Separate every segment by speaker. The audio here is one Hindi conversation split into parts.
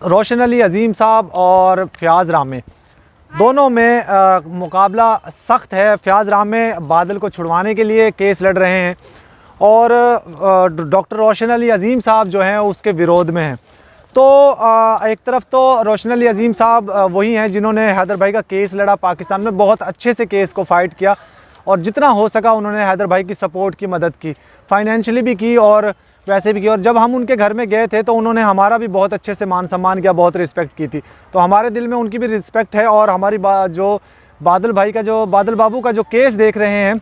Speaker 1: रोशन अली अजीम साहब और फ़याज़ रामे दोनों में मुकाबला सख्त है। फ़याज़ रामे बादल को छुड़वाने के लिए केस लड़ रहे हैं और डॉक्टर रोशन अली अजीम साहब जो हैं उसके विरोध में हैं। तो एक तरफ तो रोशन अली अजीम साहब वही हैं जिन्होंने हैदर भाई का केस लड़ा, पाकिस्तान में बहुत अच्छे से केस को फ़ाइट किया और जितना हो सका उन्होंने हैदर भाई की सपोर्ट की, मदद की, फाइनेंशियली भी की और वैसे भी की। और जब हम उनके घर में गए थे तो उन्होंने हमारा भी बहुत अच्छे से मान सम्मान किया, बहुत रिस्पेक्ट की थी। तो हमारे दिल में उनकी भी रिस्पेक्ट है और हमारी जो बादल भाई का, जो बादल बाबू का जो केस देख रहे हैं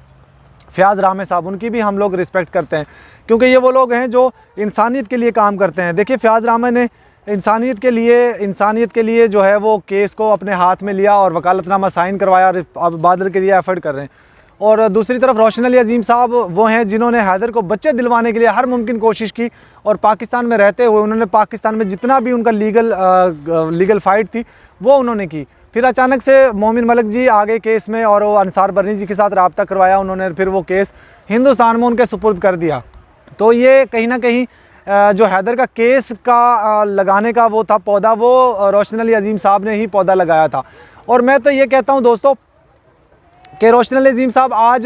Speaker 1: फ़याज़ रामे साहब, उनकी भी हम लोग रिस्पेक्ट करते हैं क्योंकि ये वो लोग हैं जो इंसानियत के लिए काम करते हैं। देखिए फ़याज़ रामे ने इंसानियत के लिए जो है वो केस को अपने हाथ में लिया और वकालतनामा साइन करवाया और अब बादल के लिए एफर्ट कर रहे हैं। और दूसरी तरफ रोशन अली अजीम साहब वो हैं जिन्होंने हैदर को बच्चे दिलवाने के लिए हर मुमकिन कोशिश की और पाकिस्तान में रहते हुए उन्होंने पाकिस्तान में जितना भी उनका लीगल फ़ाइट थी वो उन्होंने की। फिर अचानक से मोमिन मलिक जी आ गए केस में और वो अंसार बर्नी जी के साथ रब्ता करवाया उन्होंने, फिर वो केस हिंदुस्तान में उनके सुपुर्द कर दिया। तो ये कहीं ना कहीं जो हैदर का केस का लगाने का वो था पौधा, वो रोशन अली अजीम साहब ने ही पौधा लगाया था। और मैं तो ये कहता हूँ दोस्तों कि रोशन अली अजीम साहब आज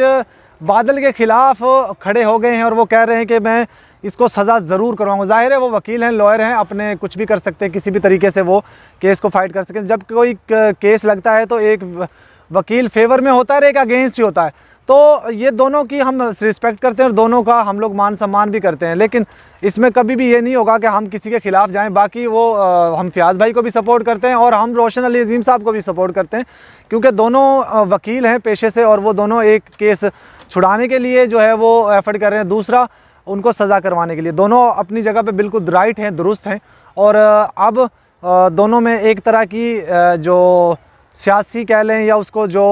Speaker 1: बादल के ख़िलाफ़ खड़े हो गए हैं और वो कह रहे हैं कि मैं इसको सज़ा ज़रूर करवाऊँगा। ज़ाहिर है वो वकील हैं, लॉयर हैं, अपने कुछ भी कर सकते हैं, किसी भी तरीके से वो केस को फ़ाइट कर सकते हैं। जब कोई केस लगता है तो एक वकील फेवर में होता है और एक अगेंस्ट ही होता है। तो ये दोनों की हम रिस्पेक्ट करते हैं और दोनों का हम लोग मान सम्मान भी करते हैं, लेकिन इसमें कभी भी ये नहीं होगा कि हम किसी के ख़िलाफ़ जाएं। बाकी वो हम फ़याज़ भाई को भी सपोर्ट करते हैं और हम रोशन अली अजीम साहब को भी सपोर्ट करते हैं क्योंकि दोनों वकील हैं पेशे से और वो दोनों एक केस छुड़ाने के लिए जो है वो एफर्ट कर रहे हैं, दूसरा उनको सज़ा करवाने के लिए। दोनों अपनी जगह पे बिल्कुल राइट हैं, दुरुस्त हैं। और अब दोनों में एक तरह की जो सियासी कह लें या उसको जो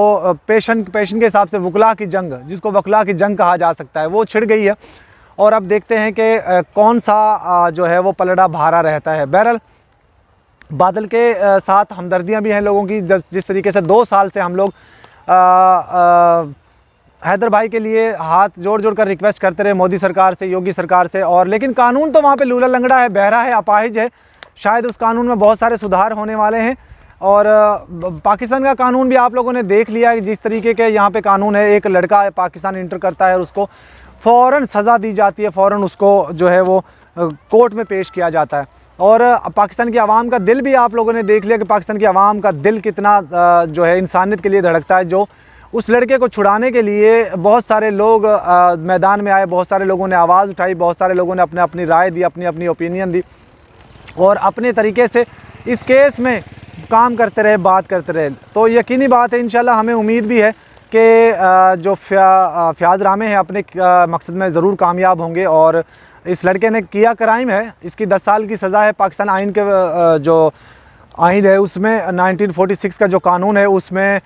Speaker 1: पेशन के हिसाब से वकला की जंग, जिसको वकला की जंग कहा जा सकता है, वो छिड़ गई है। और अब देखते हैं कि कौन सा जो है वो पलड़ा भारा रहता है। बहरहाल बादल के साथ हमदर्दियां भी हैं लोगों की, जिस तरीके से 2 साल से हम लोग हैदर भाई के लिए हाथ जोड़ जोड़ कर रिक्वेस्ट करते रहे मोदी सरकार से, योगी सरकार से, और लेकिन कानून तो वहाँ पे लूला लंगड़ा है, बहरा है, अपाहिज है। शायद उस कानून में बहुत सारे सुधार होने वाले हैं। और पाकिस्तान का कानून भी आप लोगों ने देख लिया है, जिस तरीके के यहाँ पे कानून है, एक लड़का पाकिस्तान इंटर करता है और उसको फ़ौरन सज़ा दी जाती है, फ़ौरन उसको जो है वो कोर्ट में पेश किया जाता है। और पाकिस्तान की आवाम का दिल भी आप लोगों ने देख लिया कि पाकिस्तान की आवाम का दिल कितना जो है इंसानियत के लिए धड़कता है। जो उस लड़के को छुड़ाने के लिए बहुत सारे लोग मैदान में आए, बहुत सारे लोगों ने आवाज़ उठाई, बहुत सारे लोगों ने अपनी राय दी, अपनी ओपिनियन दी और अपने तरीके से इस केस में काम करते रहे, बात करते रहे। तो यकीनी बात है, इंशाल्लाह हमें उम्मीद भी है कि जो फ़याज़ रामे हैं अपने मकसद में ज़रूर कामयाब होंगे। और इस लड़के ने किया क्राइम है, इसकी 10 साल की सज़ा है। पाकिस्तान आइन के जो आइन है उसमें 1946 का जो कानून है उसमें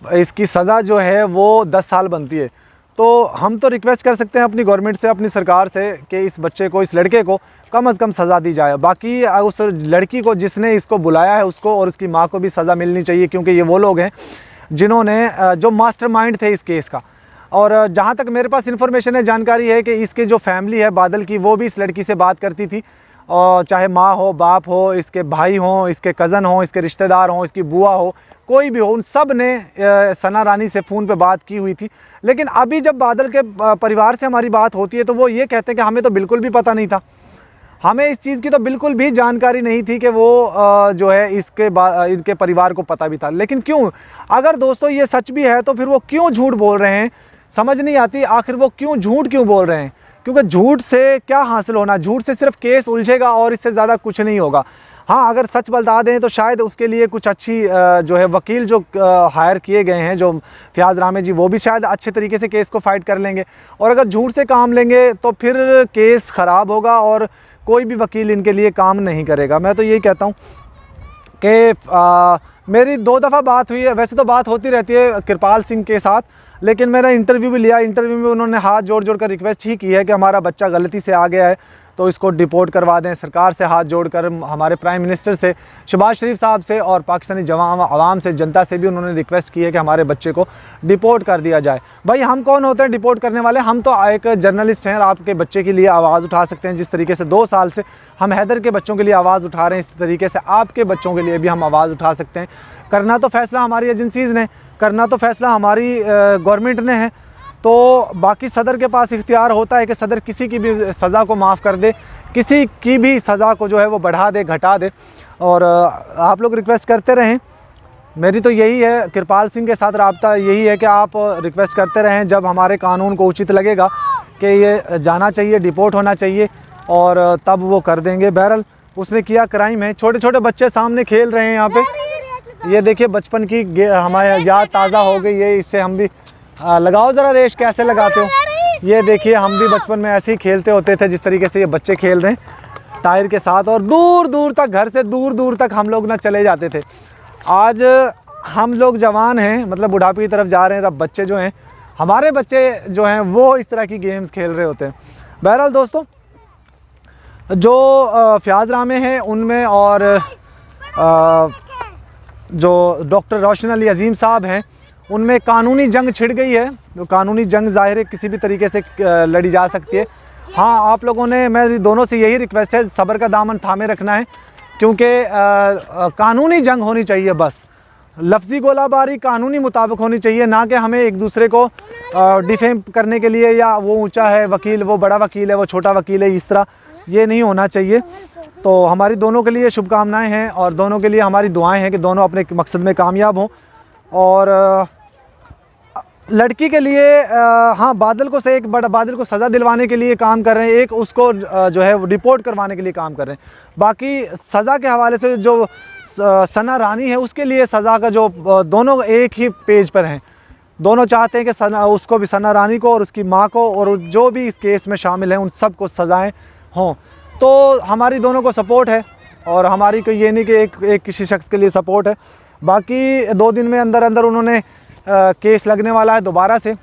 Speaker 1: इसकी सज़ा जो है वो 10 साल बनती है। तो हम तो रिक्वेस्ट कर सकते हैं अपनी गवर्नमेंट से, अपनी सरकार से कि इस बच्चे को, इस लड़के को कम से कम सज़ा दी जाए। बाकी उस लड़की को जिसने इसको बुलाया है उसको और उसकी माँ को भी सज़ा मिलनी चाहिए क्योंकि ये वो लोग हैं जिन्होंने जो मास्टरमाइंड थे इस केस का। और जहाँ तक मेरे पास इन्फॉर्मेशन है, जानकारी है कि इसकी जो फैमिली है बादल की, वो भी इस लड़की से बात करती थी, और चाहे माँ हो, बाप हो, इसके भाई हों, इसके कज़न हों, इसके रिश्तेदार हों, इसकी बुआ हो, कोई भी हो, उन सब ने सना रानी से फ़ोन पे बात की हुई थी। लेकिन अभी जब बादल के परिवार से हमारी बात होती है तो वो ये कहते हैं कि हमें तो बिल्कुल भी पता नहीं था, हमें इस चीज़ की तो बिल्कुल भी जानकारी नहीं थी कि वो जो है इनके परिवार को पता भी था। लेकिन क्यों, अगर दोस्तों ये सच भी है तो फिर वो क्यों झूठ बोल रहे हैं, समझ नहीं आती। आखिर वो झूठ क्यों बोल रहे हैं? क्योंकि झूठ से क्या हासिल होना, झूठ से सिर्फ केस उलझेगा और इससे ज़्यादा कुछ नहीं होगा। हाँ, अगर सच बता दें तो शायद उसके लिए कुछ अच्छी जो है वकील जो हायर किए गए हैं, जो फ़याज़ रामे जी, वो भी शायद अच्छे तरीके से केस को फ़ाइट कर लेंगे। और अगर झूठ से काम लेंगे तो फिर केस ख़राब होगा और कोई भी वकील इनके लिए काम नहीं करेगा। मैं तो यही कहता हूँ कि मेरी 2 दफ़ा बात हुई है, वैसे तो बात होती रहती है कृपाल सिंह के साथ, लेकिन मैंने इंटरव्यू भी लिया। इंटरव्यू में उन्होंने हाथ जोड़ जोड़ कर रिक्वेस्ट ही की है कि हमारा बच्चा गलती से आ गया है तो इसको डिपोर्ट करवा दें। सरकार से हाथ जोड़कर, हमारे प्राइम मिनिस्टर से, शहबाज शरीफ साहब से और पाकिस्तानी आवाम से, जनता से भी उन्होंने रिक्वेस्ट की है कि हमारे बच्चे को डिपोर्ट कर दिया जाए। भाई हम कौन होते हैं डिपोर्ट करने वाले? हम तो एक जर्नलिस्ट हैं और आपके बच्चे के लिए आवाज़ उठा सकते हैं। जिस तरीके से 2 साल से हम हैदर के बच्चों के लिए आवाज़ उठा रहे हैं, इस तरीके से आपके बच्चों के लिए भी हम आवाज़ उठा सकते हैं। करना तो फैसला हमारी एजेंसीज़ ने, करना तो फैसला हमारी गवर्नमेंट ने है। तो बाकी सदर के पास इख्तियार होता है कि सदर किसी की भी सज़ा को माफ़ कर दे, किसी की भी सज़ा को जो है वो बढ़ा दे, घटा दे। और आप लोग रिक्वेस्ट करते रहें, मेरी तो यही है, कृपाल सिंह के साथ रब्ता यही है कि आप रिक्वेस्ट करते रहें। जब हमारे कानून को उचित लगेगा कि ये जाना चाहिए, डिपोर्ट होना चाहिए, और तब वो कर देंगे। बहरहाल उसने किया क्राइम है। छोटे छोटे बच्चे सामने खेल रहे हैं यहाँ पे, ये देखिए बचपन की हमारी याद ताज़ा हो गई है। इससे हम भी लगाओ ज़रा रेश, कैसे लगाते हो? ये देखिए हम भी बचपन में ऐसे ही खेलते होते थे जिस तरीके से ये बच्चे खेल रहे हैं टायर के साथ, और दूर दूर तक, घर से दूर दूर तक हम लोग ना चले जाते थे। आज हम लोग जवान हैं, मतलब बुढ़ापे की तरफ जा रहे हैं, अब बच्चे जो हैं, हमारे बच्चे जो हैं वो इस तरह की गेम्स खेल रहे होते हैं। बहरहाल दोस्तों, जो फ़याज़ रामे हैं उनमें, और जो डॉक्टर रोशन अली अज़ीम साहब हैं उनमें कानूनी जंग छिड़ गई है। तो कानूनी जंग ज़ाहिर है किसी भी तरीके से लड़ी जा सकती है। हाँ, आप लोगों ने, मेरी दोनों से यही रिक्वेस्ट है, सब्र का दामन थामे रखना है, क्योंकि कानूनी जंग होनी चाहिए। बस लफ्ज़ी गोलाबारी कानूनी मुताबिक होनी चाहिए, ना कि हमें एक दूसरे को डिफेम करने के लिए, या वो ऊंचा है वकील, वो बड़ा वकील है, वो छोटा वकील है, इस तरह ये नहीं होना चाहिए। तो हमारी दोनों के लिए शुभकामनाएं हैं और दोनों के लिए हमारी दुआएं हैं कि दोनों अपने मकसद में कामयाब हों। और लड़की के लिए हाँ, बादल को से एक बड़ा, बादल को सज़ा दिलवाने के लिए काम कर रहे हैं, एक उसको जो है रिपोर्ट करवाने के लिए काम कर रहे हैं। बाकी सज़ा के हवाले से जो सना रानी है उसके लिए सज़ा का जो दोनों एक ही पेज पर हैं। दोनों चाहते हैं कि सना, उसको भी, सना रानी को और उसकी माँ को, और जो भी इस केस में शामिल हैं उन सब को सज़ाएँ हों। तो हमारी दोनों को सपोर्ट है, और हमारी कोई ये नहीं कि एक किसी शख्स के लिए सपोर्ट है। बाकी 2 दिन में अंदर अंदर उन्होंने केस लगने वाला है दोबारा से।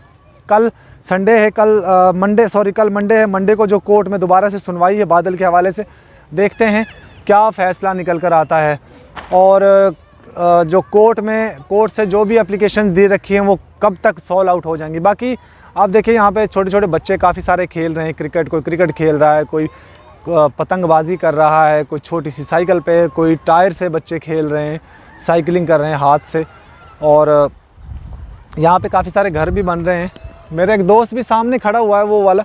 Speaker 1: कल संडे है, कल मंडे है। मंडे को जो कोर्ट में दोबारा से सुनवाई है बादल के हवाले से, देखते हैं क्या फ़ैसला निकल कर आता है। और जो कोर्ट से जो भी एप्लीकेशन दे रखी हैं वो कब तक सॉल्व आउट हो जाएंगी। बाकी आप देखिए यहाँ पे छोटे छोटे बच्चे काफ़ी सारे खेल रहे हैं क्रिकेट, कोई क्रिकेट खेल रहा है, कोई पतंगबाजी कर रहा है, कोई छोटी सी साइकिल पे, कोई टायर से बच्चे खेल रहे हैं, साइकिलिंग कर रहे हैं हाथ से। और यहाँ पे काफ़ी सारे घर भी बन रहे हैं। मेरा एक दोस्त भी सामने खड़ा हुआ है, वो वाला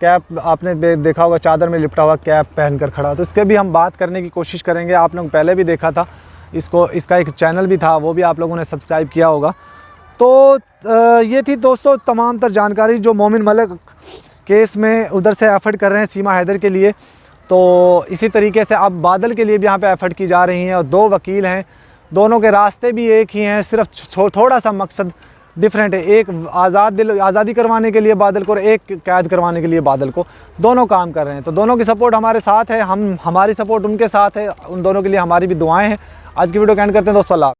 Speaker 1: कैप आपने देखा होगा, चादर में लिपटा हुआ कैप पहनकर खड़ा, तो इसके भी हम बात करने की कोशिश करेंगे। आप लोग पहले भी देखा था इसको, इसका एक चैनल भी था, वो भी आप लोगों ने सब्सक्राइब किया होगा। तो ये थी दोस्तों तमाम तर जानकारी जो मोमिन मलिक केस में उधर से एफर्ट कर रहे हैं सीमा हैदर के लिए। तो इसी तरीके से अब बादल के लिए भी यहाँ पे एफर्ट की जा रही हैं, और 2 वकील हैं, दोनों के रास्ते भी एक ही हैं, सिर्फ थोड़ा सा मकसद डिफरेंट है। एक आज़ादी करवाने के लिए बादल को, और एक कैद करवाने के लिए बादल को। दोनों काम कर रहे हैं, तो दोनों की सपोर्ट हमारे साथ है, हमारी सपोर्ट उनके साथ है, उन दोनों के लिए हमारी भी दुआएं हैं। आज की वीडियो को एंड करते हैं दोस्तों। अल्लाह।